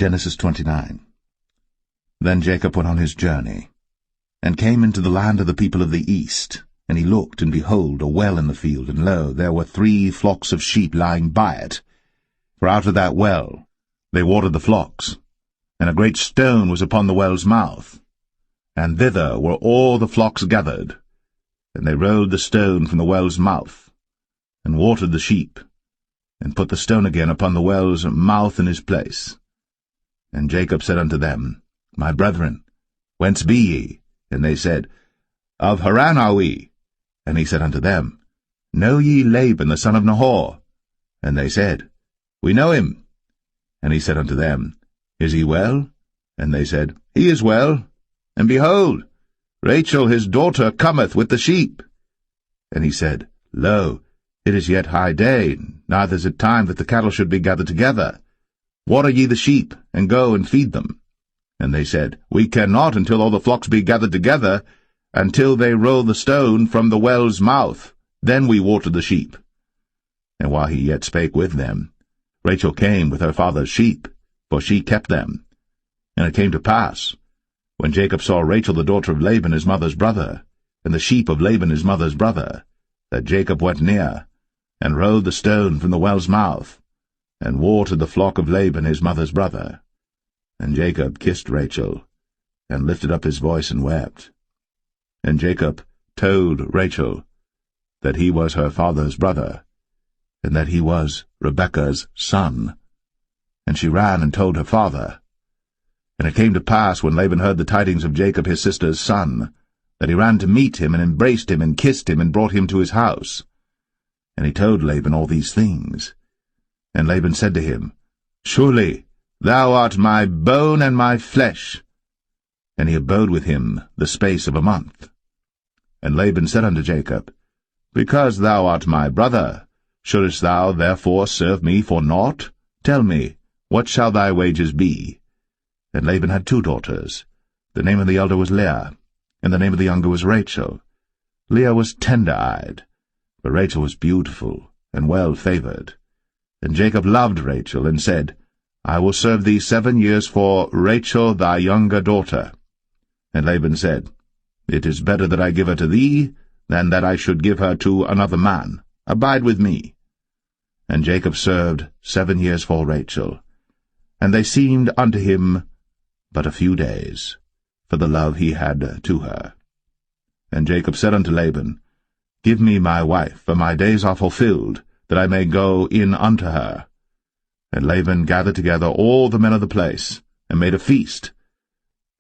Genesis 29. Then Jacob went on his journey, and came into the land of the people of the east. And he looked, and behold, a well in the field, and lo, there were 3 flocks of sheep lying by it. For out of that well they watered the flocks, and a great stone was upon the well's mouth. And thither were all the flocks gathered. And they rolled the stone from the well's mouth, and watered the sheep, and put the stone again upon the well's mouth in his place. And Jacob said unto them, My brethren, whence be ye? And they said, Of Haran are we. And he said unto them, Know ye Laban the son of Nahor? And they said, We know him. And he said unto them, Is he well? And they said, He is well. And behold, Rachel his daughter cometh with the sheep. And he said, Lo, it is yet high day, neither is it time that the cattle should be gathered together. Water ye the sheep, and go and feed them. And they said, We cannot until all the flocks be gathered together, until they roll the stone from the well's mouth. Then we water the sheep. And while he yet spake with them, Rachel came with her father's sheep, for she kept them. And it came to pass, when Jacob saw Rachel the daughter of Laban his mother's brother, and the sheep of Laban his mother's brother, that Jacob went near, and rolled the stone from the well's mouth, and watered the flock of Laban his mother's brother. And Jacob kissed Rachel, and lifted up his voice and wept. And Jacob told Rachel that he was her father's brother, and that he was Rebekah's son. And she ran and told her father. And it came to pass, when Laban heard the tidings of Jacob his sister's son, that he ran to meet him, and embraced him, and kissed him, and brought him to his house. And he told Laban all these things. And Laban said to him, Surely thou art my bone and my flesh. And he abode with him the space of a month. And Laban said unto Jacob, Because thou art my brother, shouldest thou therefore serve me for naught? Tell me, what shall thy wages be? And Laban had 2 daughters. The name of the elder was Leah, and the name of the younger was Rachel. Leah was tender-eyed, but Rachel was beautiful and well-favored. And Jacob loved Rachel, and said, I will serve thee 7 years for Rachel thy younger daughter. And Laban said, It is better that I give her to thee, than that I should give her to another man. Abide with me. And Jacob served 7 years for Rachel. And they seemed unto him but a few days, for the love he had to her. And Jacob said unto Laban, Give me my wife, for my days are fulfilled, that I may go in unto her. And Laban gathered together all the men of the place, and made a feast.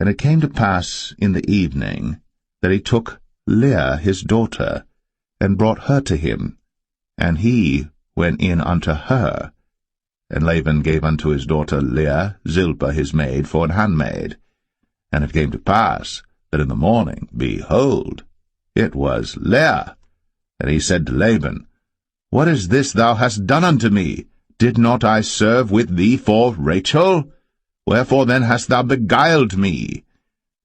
And it came to pass in the evening, that he took Leah his daughter, and brought her to him, and he went in unto her. And Laban gave unto his daughter Leah Zilpah his maid for an handmaid. And it came to pass, that in the morning, behold, it was Leah. And he said to Laban, What is this thou hast done unto me? Did not I serve with thee for Rachel? Wherefore then hast thou beguiled me?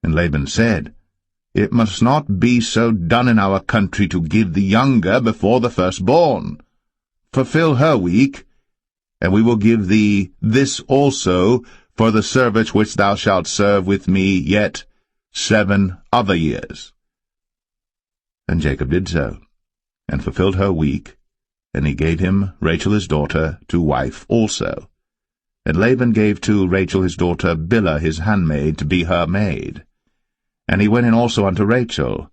And Laban said, It must not be so done in our country to give the younger before the firstborn. Fulfill her week, and we will give thee this also for the service which thou shalt serve with me yet 7 other years. And Jacob did so, and fulfilled her week, and he gave him Rachel his daughter to wife also. And Laban gave to Rachel his daughter Bilhah his handmaid to be her maid. And he went in also unto Rachel.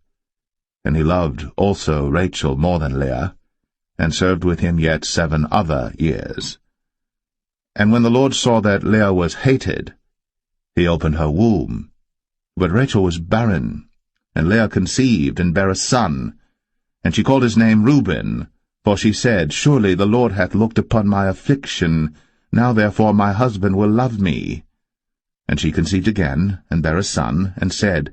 And he loved also Rachel more than Leah, and served with him yet 7 other years. And when the Lord saw that Leah was hated, he opened her womb. But Rachel was barren, and Leah conceived, and bare a son. And she called his name Reuben, for she said, Surely the Lord hath looked upon my affliction, now therefore my husband will love me. And she conceived again, and bare a son, and said,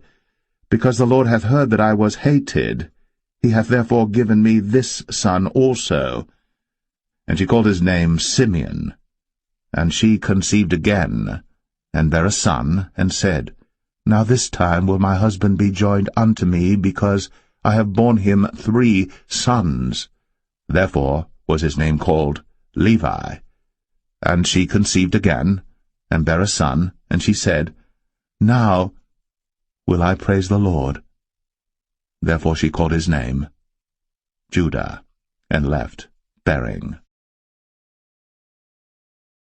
Because the Lord hath heard that I was hated, he hath therefore given me this son also. And she called his name Simeon. And she conceived again, and bare a son, and said, Now this time will my husband be joined unto me, because I have borne him 3 sons. Therefore was his name called Levi. And she conceived again, and bare a son, and she said, Now will I praise the Lord. Therefore she called his name Judah, and left bearing.